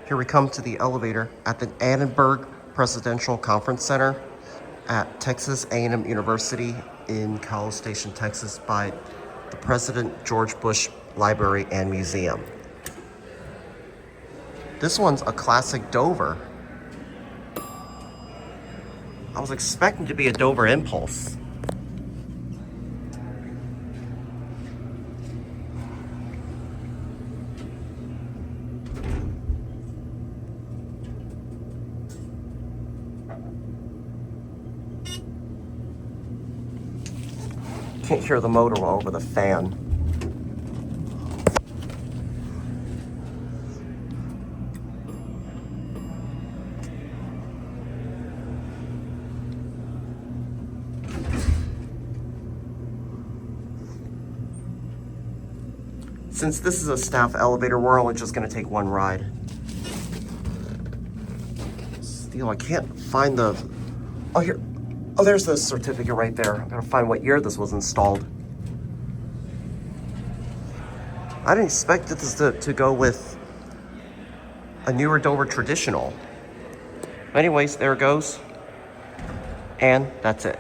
Here we come to the elevator at the Annenberg Presidential Conference Center at Texas A&M University in College Station, Texas by the President George Bush Library and Museum. This one's a classic Dover. I was expecting to be a Dover Impulse. Can't hear the motor over the fan. Since this is a staff elevator, we're only just gonna take one ride. Still, I can't find the, oh here, oh there's the certificate right there. I gotta find what year this was installed. I didn't expect this to go with a newer Dover traditional. Anyways, there it goes. And that's it.